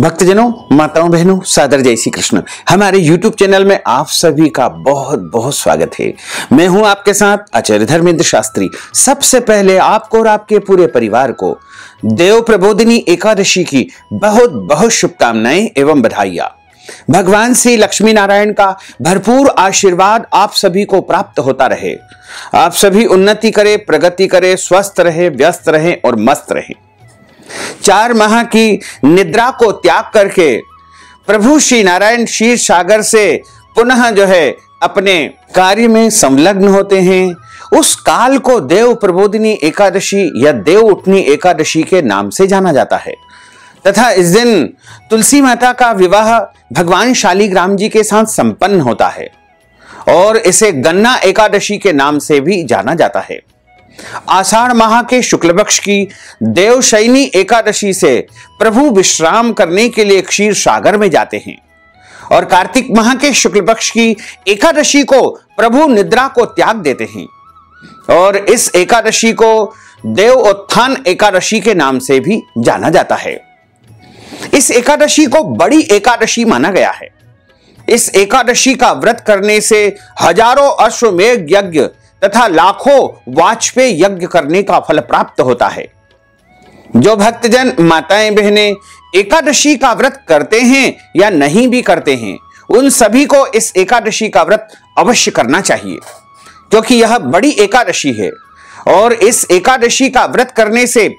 भक्तजनों, माताओं, बहनों, सादर जय श्री कृष्ण। हमारे YouTube चैनल में आप सभी का बहुत बहुत स्वागत है। मैं हूं आपके साथ आचार्य धर्मेंद्र शास्त्री। सबसे पहले आपको और आपके पूरे परिवार को देव प्रबोधिनी एकादशी की बहुत बहुत शुभकामनाएं एवं बधाइयां। भगवान श्री लक्ष्मी नारायण का भरपूर आशीर्वाद आप सभी को प्राप्त होता रहे। आप सभी उन्नति करें, प्रगति करें, स्वस्थ रहे, व्यस्त रहें और मस्त रहें। 4 माह की निद्रा को त्याग करके प्रभु श्री नारायण क्षीर सागर से पुनः अपने कार्य में संलग्न होते हैं। उस काल को देव प्रबोधिनी एकादशी या देव उठनी एकादशी के नाम से जाना जाता है तथा इस दिन तुलसी माता का विवाह भगवान शालिग्राम जी के साथ संपन्न होता है और इसे गन्ना एकादशी के नाम से भी जाना जाता है। आषाढ़ माह के शुक्ल पक्ष की देवशयनी एकादशी से प्रभु विश्राम करने के लिए क्षीर सागर में जाते हैं और कार्तिक माह के शुक्ल पक्ष की एकादशी को प्रभु निद्रा को त्याग देते हैं और इस एकादशी को देव उत्थान एकादशी के नाम से भी जाना जाता है। इस एकादशी को बड़ी एकादशी माना गया है। इस एकादशी का व्रत करने से हजारों अश्वमेध यज्ञ तथा लाखों वाजपेय यज्ञ करने का फल प्राप्त होता है। जो भक्तजन माताएं बहनें एकादशी का व्रत करते हैं या नहीं भी करते हैं, उन सभी को इस एकादशी का व्रत अवश्य करना चाहिए क्योंकि यह बड़ी एकादशी है और इस एकादशी का व्रत करने से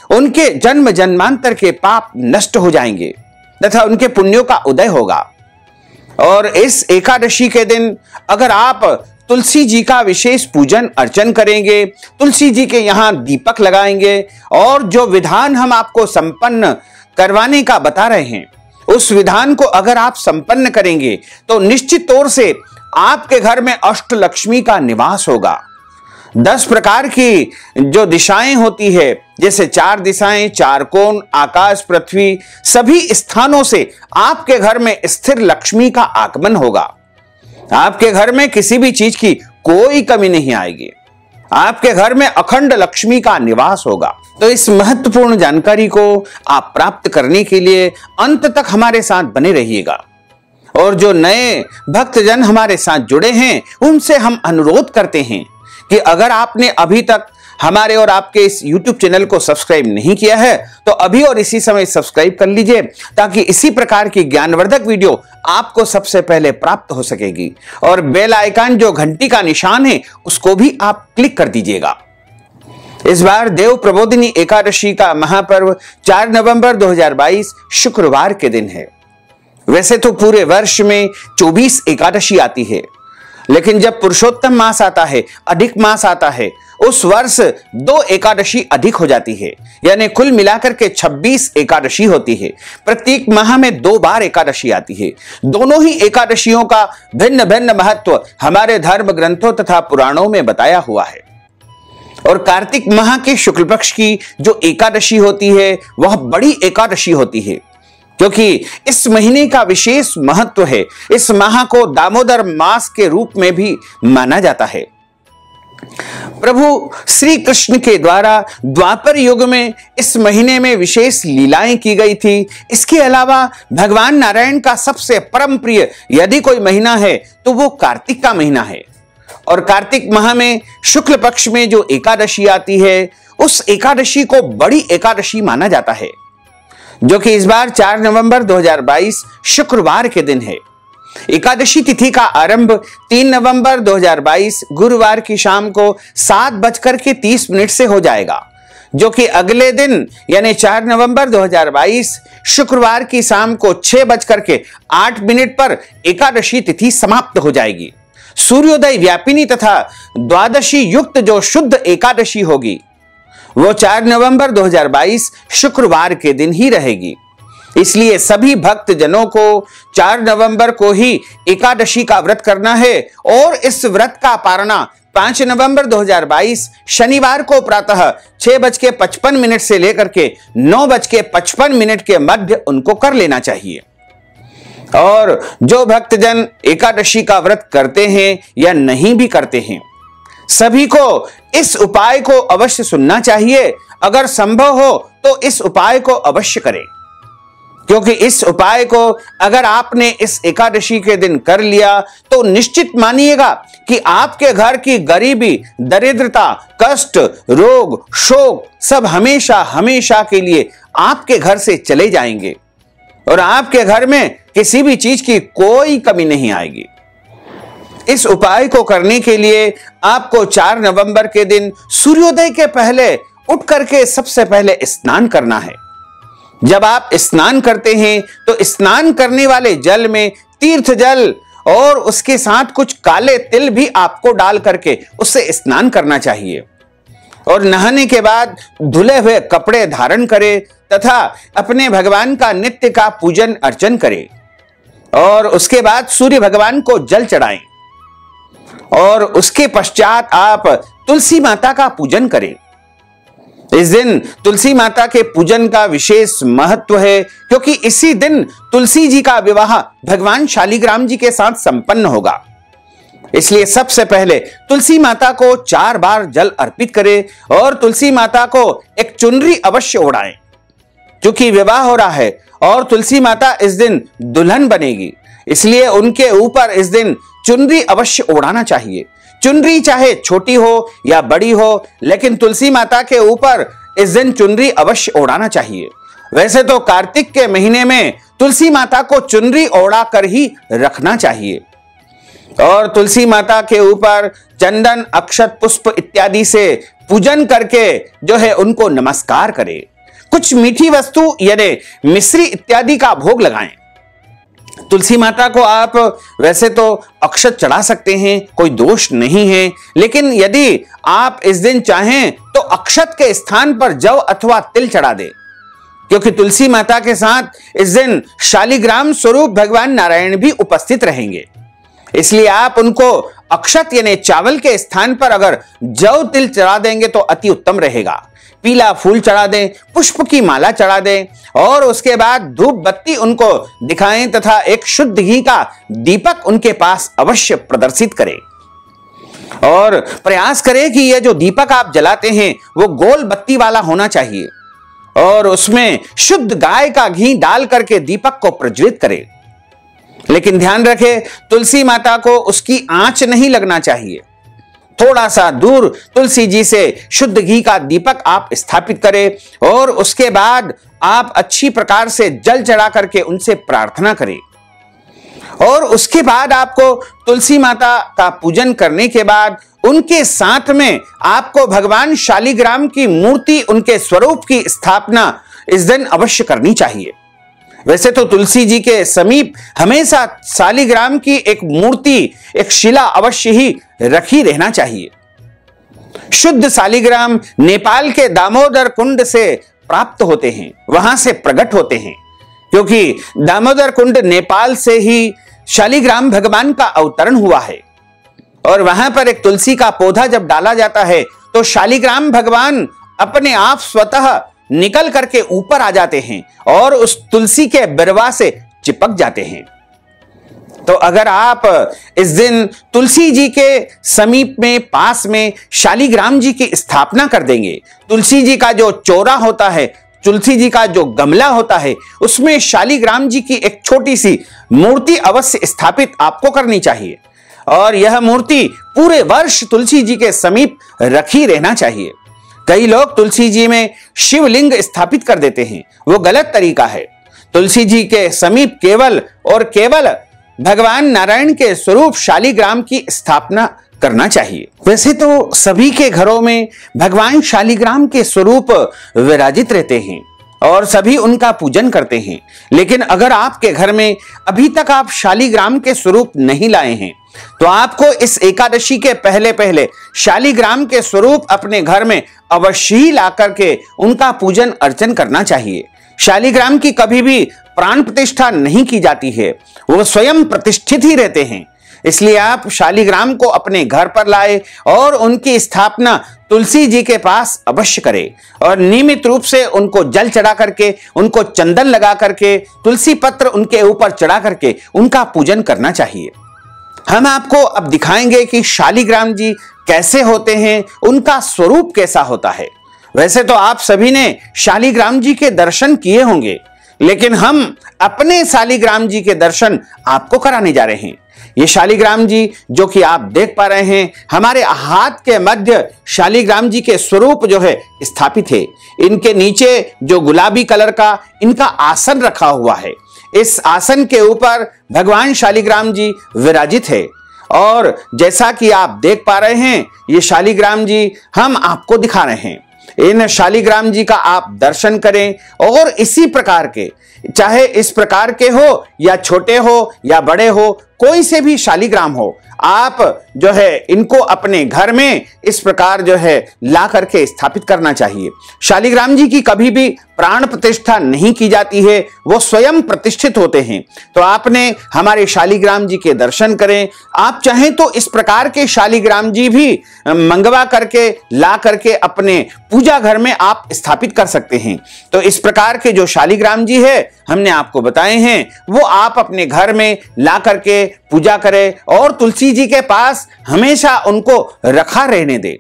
उनके जन्म जन्मांतर के पाप नष्ट हो जाएंगे तथा उनके पुण्यों का उदय होगा। और इस एकादशी के दिन अगर आप तुलसी जी का विशेष पूजन अर्चन करेंगे, तुलसी जी के यहां दीपक लगाएंगे और जो विधान हम आपको संपन्न करवाने का बता रहे हैं, उस विधान को अगर आप संपन्न करेंगे तो निश्चित तौर से आपके घर में अष्टलक्ष्मी का निवास होगा। 10 प्रकार की जो दिशाएं होती है, जैसे 4 दिशाएं, 4 कोण, आकाश, पृथ्वी, सभी स्थानों से आपके घर में स्थिर लक्ष्मी का आगमन होगा। आपके घर में किसी भी चीज की कोई कमी नहीं आएगी। आपके घर में अखंड लक्ष्मी का निवास होगा। तो इस महत्वपूर्ण जानकारी को आप प्राप्त करने के लिए अंत तक हमारे साथ बने रहिएगा। और जो नए भक्तजन हमारे साथ जुड़े हैं, उनसे हम अनुरोध करते हैं कि अगर आपने अभी तक हमारे और आपके इस YouTube चैनल को सब्सक्राइब नहीं किया है तो अभी और इसी समय सब्सक्राइब कर लीजिए ताकि इसी प्रकार की ज्ञानवर्धक वीडियो आपको सबसे पहले प्राप्त हो सकेगी। और बेल आइकन जो घंटी का निशान है उसको भी आप क्लिक कर दीजिएगा। इस बार देव प्रबोधिनी एकादशी का महापर्व 4 नवंबर 2022 शुक्रवार के दिन है। वैसे तो पूरे वर्ष में 24 एकादशी आती है, लेकिन जब पुरुषोत्तम मास आता है, अधिक मास आता है, उस वर्ष 2 एकादशी अधिक हो जाती है, यानी कुल मिलाकर के 26 एकादशी होती है। प्रत्येक माह में 2 बार एकादशी आती है। दोनों ही एकादशियों का भिन्न भिन्न महत्व हमारे धर्म ग्रंथों तथा पुराणों में बताया हुआ है। और कार्तिक माह के शुक्ल पक्ष की जो एकादशी होती है वह बड़ी एकादशी होती है क्योंकि इस महीने का विशेष महत्व है। इस माह को दामोदर मास के रूप में भी माना जाता है। प्रभु श्री कृष्ण के द्वारा द्वापर युग में इस महीने में विशेष लीलाएं की गई थी। इसके अलावा भगवान नारायण का सबसे परम प्रिय यदि कोई महीना है तो वो कार्तिक का महीना है। और कार्तिक माह में शुक्ल पक्ष में जो एकादशी आती है, उस एकादशी को बड़ी एकादशी माना जाता है, जो कि इस बार 4 नवंबर 2022 शुक्रवार के दिन है। एकादशी तिथि का आरंभ 3 नवंबर 2022 गुरुवार की शाम को 7:30 से हो जाएगा, जो कि अगले दिन यानी 4 नवंबर 2022 शुक्रवार की शाम को 6:08 पर एकादशी तिथि समाप्त हो जाएगी। सूर्योदय व्यापिनी तथा द्वादशी युक्त जो शुद्ध एकादशी होगी वो 4 नवंबर 2022 शुक्रवार के दिन ही रहेगी। इसलिए सभी भक्त जनों को 4 नवंबर को ही एकादशी का व्रत करना है और इस व्रत का पारणा 5 नवंबर 2022 शनिवार को प्रातः 6:55 से लेकर के 9:55 के मध्य उनको कर लेना चाहिए। और जो भक्तजन एकादशी का व्रत करते हैं या नहीं भी करते हैं, सभी को इस उपाय को अवश्य सुनना चाहिए। अगर संभव हो तो इस उपाय को अवश्य करें। क्योंकि इस उपाय को अगर आपने इस एकादशी के दिन कर लिया तो निश्चित मानिएगा कि आपके घर की गरीबी, दरिद्रता, कष्ट, रोग, शोक सब हमेशा हमेशा के लिए आपके घर से चले जाएंगे और आपके घर में किसी भी चीज की कोई कमी नहीं आएगी। इस उपाय को करने के लिए आपको 4 नवंबर के दिन सूर्योदय के पहले उठ करके सबसे पहले स्नान करना है। जब आप स्नान करते हैं तो स्नान करने वाले जल में तीर्थ जल और उसके साथ कुछ काले तिल भी आपको डाल करके उससे स्नान करना चाहिए और नहाने के बाद धुले हुए कपड़े धारण करें तथा अपने भगवान का नित्य का पूजन अर्चन करें और उसके बाद सूर्य भगवान को जल चढ़ाएं और उसके पश्चात आप तुलसी माता का पूजन करें। इस दिन तुलसी माता के पूजन का विशेष महत्व है क्योंकि इसी दिन तुलसी जी का विवाह भगवान शालिग्राम जी के साथ संपन्न होगा। इसलिए सबसे पहले तुलसी माता को 4 बार जल अर्पित करें और तुलसी माता को एक चुनरी अवश्य ओढ़ाएं। क्योंकि विवाह हो रहा है और तुलसी माता इस दिन दुल्हन बनेगी, इसलिए उनके ऊपर इस दिन चुनरी अवश्य ओढ़ाना चाहिए। चुनरी चाहे छोटी हो या बड़ी हो, लेकिन तुलसी माता के ऊपर इस दिन चुनरी अवश्य ओढ़ाना चाहिए। वैसे तो कार्तिक के महीने में तुलसी माता को चुनरी ओढ़ा कर ही रखना चाहिए और तुलसी माता के ऊपर चंदन, अक्षत, पुष्प इत्यादि से पूजन करके जो है उनको नमस्कार करें। कुछ मीठी वस्तु यानी मिश्री इत्यादि का भोग लगाएं। तुलसी माता को आप वैसे तो अक्षत चढ़ा सकते हैं, कोई दोष नहीं है, लेकिन यदि आप इस दिन चाहें तो अक्षत के स्थान पर जव अथवा तिल चढ़ा दें क्योंकि तुलसी माता के साथ इस दिन शालिग्राम स्वरूप भगवान नारायण भी उपस्थित रहेंगे। इसलिए आप उनको अक्षत यानी चावल के स्थान पर अगर जव तिल चढ़ा देंगे तो अति उत्तम रहेगा। पीला फूल चढ़ा दें, पुष्प की माला चढ़ा दें और उसके बाद धूप बत्ती उनको दिखाएं तथा एक शुद्ध घी का दीपक उनके पास अवश्य प्रदर्शित करें और प्रयास करें कि यह जो दीपक आप जलाते हैं वो गोल बत्ती वाला होना चाहिए और उसमें शुद्ध गाय का घी डाल करके दीपक को प्रज्वलित करें। लेकिन ध्यान रखें, तुलसी माता को उसकी आंच नहीं लगना चाहिए। थोड़ा सा दूर तुलसी जी से शुद्ध घी का दीपक आप स्थापित करें और उसके बाद आप अच्छी प्रकार से जल चढ़ा करके उनसे प्रार्थना करें और उसके बाद आपको तुलसी माता का पूजन करने के बाद उनके साथ में आपको भगवान शालिग्राम की मूर्ति, उनके स्वरूप की स्थापना इस दिन अवश्य करनी चाहिए। वैसे तो तुलसी जी के समीप हमेशा शालिग्राम की एक मूर्ति, एक शिला अवश्य ही रखी रहना चाहिए। शुद्ध शालिग्राम नेपाल के दामोदर कुंड से प्राप्त होते हैं, वहां से प्रकट होते हैं क्योंकि दामोदर कुंड नेपाल से ही शालिग्राम भगवान का अवतरण हुआ है और वहां पर एक तुलसी का पौधा जब डाला जाता है तो शालिग्राम भगवान अपने आप स्वतः निकल करके ऊपर आ जाते हैं और उस तुलसी के बिरवा से चिपक जाते हैं। तो अगर आप इस दिन तुलसी जी के समीप में पास में शालिग्राम जी की स्थापना कर देंगे, तुलसी जी का जो चौरा होता है, तुलसी जी का जो गमला होता है, उसमें शालिग्राम जी की एक छोटी सी मूर्ति अवश्य स्थापित आपको करनी चाहिए और यह मूर्ति पूरे वर्ष तुलसी जी के समीप रखी रहना चाहिए। कई लोग तुलसी जी में शिवलिंग स्थापित कर देते हैं, वो गलत तरीका है। तुलसी जी के समीप केवल और केवल भगवान नारायण के स्वरूप शालिग्राम की स्थापना करना चाहिए। वैसे तो सभी के घरों में भगवान शालिग्राम के स्वरूप विराजित रहते हैं और सभी उनका पूजन करते हैं, लेकिन अगर आपके घर में अभी तक आप शालिग्राम के स्वरूप नहीं लाए हैं तो आपको इस एकादशी के पहले पहले शालिग्राम के स्वरूप अपने घर में अवश्य ही ला करके उनका पूजन अर्चन करना चाहिए। शालिग्राम की कभी भी प्राण प्रतिष्ठा नहीं की जाती है, वो स्वयं प्रतिष्ठित ही रहते हैं। इसलिए आप शालिग्राम को अपने घर पर लाए और उनकी स्थापना तुलसी जी के पास अवश्य करें और नियमित रूप से उनको जल चढ़ा करके, उनको चंदन लगा करके, तुलसी पत्र उनके ऊपर चढ़ा करके उनका पूजन करना चाहिए। हम आपको अब दिखाएंगे कि शालिग्राम जी कैसे होते हैं, उनका स्वरूप कैसा होता है। वैसे तो आप सभी ने शालिग्राम जी के दर्शन किए होंगे, लेकिन हम अपने शालिग्राम जी के दर्शन आपको कराने जा रहे हैं। ये शालिग्राम जी जो कि आप देख पा रहे हैं, हमारे हाथ के मध्य शालिग्राम जी के स्वरूप जो है स्थापित है। इनके नीचे जो गुलाबी कलर का इनका आसन रखा हुआ है, इस आसन के ऊपर भगवान शालिग्राम जी विराजित है। और जैसा कि आप देख पा रहे हैं, ये शालिग्राम जी हम आपको दिखा रहे हैं। इन शालिग्राम जी का आप दर्शन करें और इसी प्रकार के, चाहे इस प्रकार के हो या छोटे हो या बड़े हो, कोई से भी शालिग्राम हो, आप जो है इनको अपने घर में इस प्रकार जो है ला करके स्थापित करना चाहिए। शालिग्राम जी की कभी भी प्राण प्रतिष्ठा नहीं की जाती है, वो स्वयं प्रतिष्ठित होते हैं। तो आपने हमारे शालिग्राम जी के दर्शन करें। आप चाहें तो इस प्रकार के शालिग्राम जी भी मंगवा करके ला करके अपने पूजा घर में आप स्थापित कर सकते हैं। तो इस प्रकार के जो शालिग्राम जी है हमने आपको बताए हैं, वो आप अपने घर में ला करके पूजा करें और तुलसी जी के पास हमेशा उनको रखा रहने दे।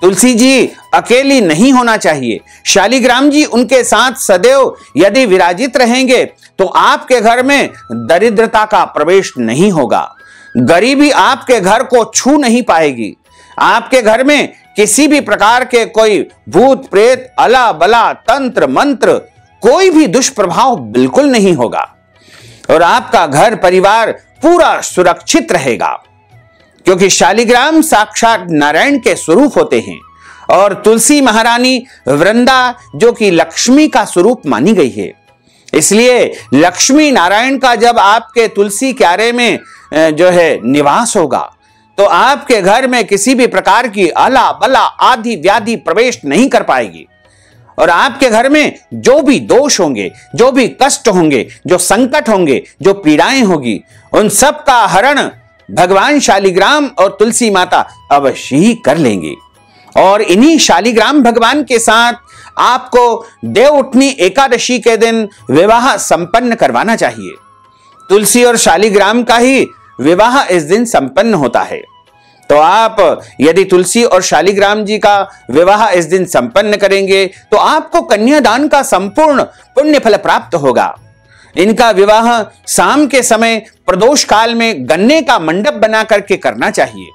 तुलसी जी अकेली नहीं होना चाहिए। शालिग्राम जी उनके साथ सदैव यदि विराजित रहेंगे तो आपके घर में दरिद्रता का प्रवेश नहीं होगा, गरीबी आपके घर को छू नहीं पाएगी। आपके घर में किसी भी प्रकार के कोई भूत प्रेत, अला बला, तंत्र मंत्र, कोई भी दुष्प्रभाव बिल्कुल नहीं होगा और आपका घर परिवार पूरा सुरक्षित रहेगा, क्योंकि शालिग्राम साक्षात नारायण के स्वरूप होते हैं। और तुलसी महारानी वृंदा जो कि लक्ष्मी का स्वरूप मानी गई है, इसलिए लक्ष्मी नारायण का जब आपके तुलसी क्यारे में जो है निवास होगा तो आपके घर में किसी भी प्रकार की अला बला आदि व्याधि प्रवेश नहीं कर पाएगी। और आपके घर में जो भी दोष होंगे, जो भी कष्ट होंगे, जो संकट होंगे, जो पीड़ाएं होगी, उन सब का हरण भगवान शालिग्राम और तुलसी माता अवश्य ही कर लेंगे। और इन्हीं शालिग्राम भगवान के साथ आपको देवउठनी एकादशी के दिन विवाह संपन्न करवाना चाहिए। तुलसी और शालिग्राम का ही विवाह इस दिन संपन्न होता है। तो आप यदि तुलसी और शालिग्राम जी का विवाह इस दिन संपन्न करेंगे तो आपको कन्यादान का संपूर्ण पुण्य फल प्राप्त होगा। इनका विवाह शाम के समय प्रदोष काल में गन्ने का मंडप बना करके करना चाहिए।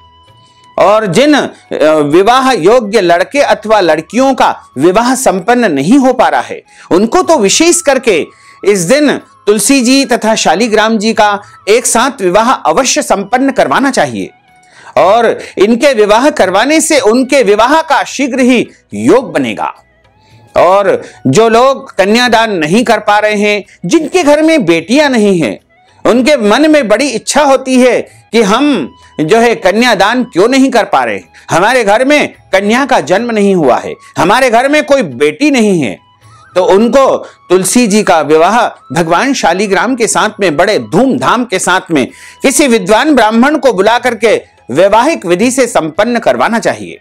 और जिन विवाह योग्य लड़के अथवा लड़कियों का विवाह संपन्न नहीं हो पा रहा है, उनको तो विशेष करके इस दिन तुलसी जी तथा शालिग्राम जी का एक साथ विवाह अवश्य संपन्न करवाना चाहिए। और इनके विवाह करवाने से उनके विवाह का शीघ्र ही योग बनेगा। और जो लोग कन्यादान नहीं कर पा रहे हैं, जिनके घर में बेटियां नहीं हैं, उनके मन में बड़ी इच्छा होती है कि हम जो है कन्यादान क्यों नहीं कर पा रहे, हमारे घर में कन्या का जन्म नहीं हुआ है, हमारे घर में कोई बेटी नहीं है, तो उनको तुलसी जी का विवाह भगवान शालिग्राम के साथ में बड़े धूमधाम के साथ में किसी विद्वान ब्राह्मण को बुला करके वैवाहिक विधि से संपन्न करवाना चाहिए।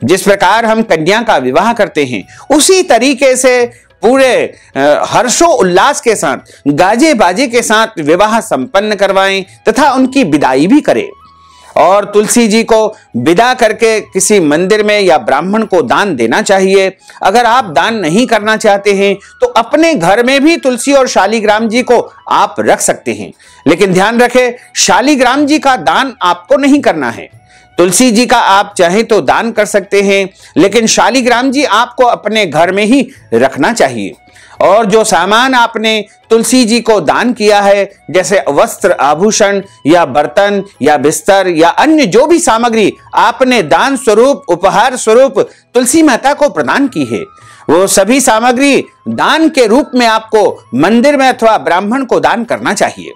जिस प्रकार हम कन्या का विवाह करते हैं, उसी तरीके से पूरे हर्षो उल्लास के साथ, गाजे बाजे के साथ विवाह संपन्न करवाएं तथा उनकी विदाई भी करें। और तुलसी जी को विदा करके किसी मंदिर में या ब्राह्मण को दान देना चाहिए। अगर आप दान नहीं करना चाहते हैं तो अपने घर में भी तुलसी और शालिग्राम जी को आप रख सकते हैं, लेकिन ध्यान रखें शालिग्राम जी का दान आपको नहीं करना है। तुलसी जी का आप चाहें तो दान कर सकते हैं, लेकिन शालिग्राम जी आपको अपने घर में ही रखना चाहिए। और जो सामान आपने तुलसी जी को दान किया है, जैसे वस्त्र, आभूषण या बर्तन या बिस्तर या अन्य जो भी सामग्री आपने दान स्वरूप, उपहार स्वरूप तुलसी माता को प्रदान की है, वो सभी सामग्री दान के रूप में आपको मंदिर में अथवा ब्राह्मण को दान करना चाहिए।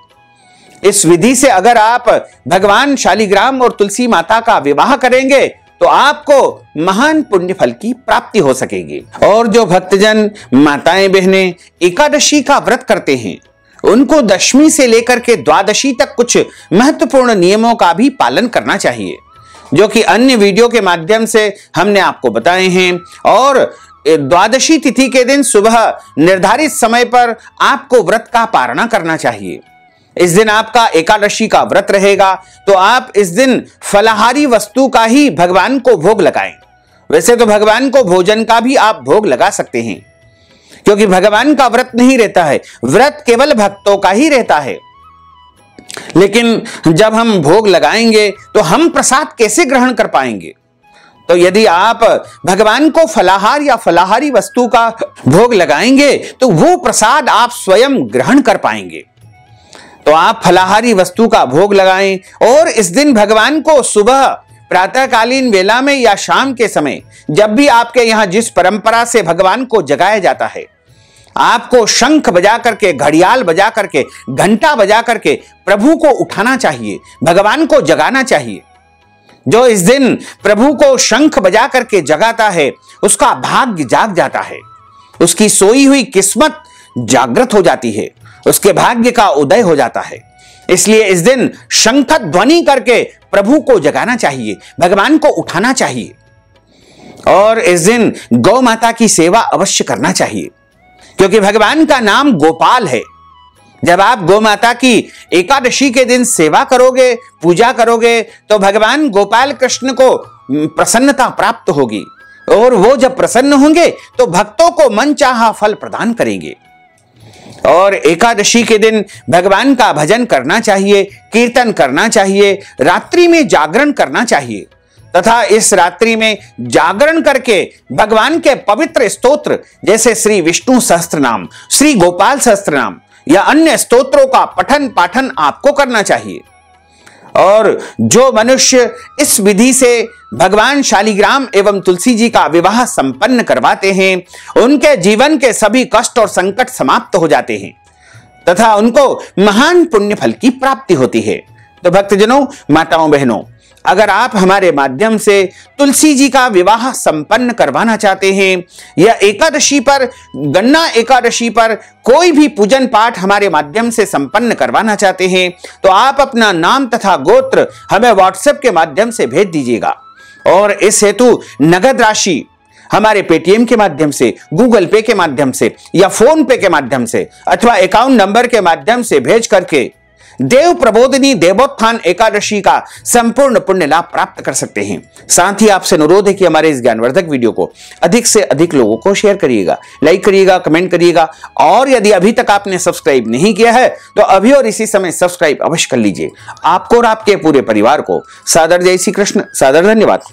इस विधि से अगर आप भगवान शालिग्राम और तुलसी माता का विवाह करेंगे तो आपको महान पुण्य फल की प्राप्ति हो सकेगी। और जो भक्तजन, माताएं, बहनें एकादशी का व्रत करते हैं, उनको दशमी से लेकर के द्वादशी तक कुछ महत्वपूर्ण नियमों का भी पालन करना चाहिए, जो कि अन्य वीडियो के माध्यम से हमने आपको बताए हैं। और द्वादशी तिथि के दिन सुबह निर्धारित समय पर आपको व्रत का पारणा करना चाहिए। इस दिन आपका एकादशी का व्रत रहेगा, तो आप इस दिन फलाहारी वस्तु का ही भगवान को भोग लगाएं। वैसे तो भगवान को भोजन का भी आप भोग लगा सकते हैं, क्योंकि भगवान का व्रत नहीं रहता है, व्रत केवल भक्तों का ही रहता है। लेकिन जब हम भोग लगाएंगे तो हम प्रसाद कैसे ग्रहण कर पाएंगे? तो यदि आप भगवान को फलाहार या फलाहारी वस्तु का भोग लगाएंगे तो वो प्रसाद आप स्वयं ग्रहण कर पाएंगे। तो आप फलाहारी वस्तु का भोग लगाएं और इस दिन भगवान को सुबह प्रातःकालीन वेला में या शाम के समय, जब भी आपके यहां जिस परंपरा से भगवान को जगाया जाता है, आपको शंख बजा करके, घड़ियाल बजा करके, घंटा बजा करके प्रभु को उठाना चाहिए, भगवान को जगाना चाहिए। जो इस दिन प्रभु को शंख बजा करके जगाता है उसका भाग्य जाग जाता है, उसकी सोई हुई किस्मत जागृत हो जाती है, उसके भाग्य का उदय हो जाता है। इसलिए इस दिन शंख ध्वनि करके प्रभु को जगाना चाहिए, भगवान को उठाना चाहिए। और इस दिन गौ माता की सेवा अवश्य करना चाहिए, क्योंकि भगवान का नाम गोपाल है। जब आप गौ माता की एकादशी के दिन सेवा करोगे, पूजा करोगे, तो भगवान गोपाल कृष्ण को प्रसन्नता प्राप्त होगी और वो जब प्रसन्न होंगे तो भक्तों को मनचाहा फल प्रदान करेंगे। और एकादशी के दिन भगवान का भजन करना चाहिए, कीर्तन करना चाहिए, रात्रि में जागरण करना चाहिए तथा इस रात्रि में जागरण करके भगवान के पवित्र स्तोत्र जैसे श्री विष्णु सहस्त्रनाम, श्री गोपाल सहस्त्रनाम या अन्य स्तोत्रों का पठन पाठन आपको करना चाहिए। और जो मनुष्य इस विधि से भगवान शालिग्राम एवं तुलसी जी का विवाह संपन्न करवाते हैं, उनके जीवन के सभी कष्ट और संकट समाप्त हो जाते हैं तथा उनको महान पुण्य फल की प्राप्ति होती है। तो भक्तजनों, माताओं, बहनों, अगर आप हमारे माध्यम से तुलसी जी का विवाह संपन्न करवाना चाहते हैं या एकादशी पर, गन्ना एकादशी पर कोई भी पूजन पाठ हमारे माध्यम से संपन्न करवाना चाहते हैं, तो आप अपना नाम तथा गोत्र हमें व्हाट्सएप के माध्यम से भेज दीजिएगा। और इस हेतु नगद राशि हमारे पेटीएम के माध्यम से, गूगल पे के माध्यम से या फोन पे के माध्यम से अथवा अकाउंट नंबर के माध्यम से भेज करके देव प्रबोधिनी देवोत्थान एकादशी का संपूर्ण पुण्य लाभ प्राप्त कर सकते हैं। साथ ही आपसे अनुरोध है कि हमारे इस ज्ञानवर्धक वीडियो को अधिक से अधिक लोगों को शेयर करिएगा, लाइक करिएगा, कमेंट करिएगा। और यदि अभी तक आपने सब्सक्राइब नहीं किया है तो अभी और इसी समय सब्सक्राइब अवश्य कर लीजिए। आपको और आपके पूरे परिवार को सादर जय श्री कृष्ण, सादर धन्यवाद।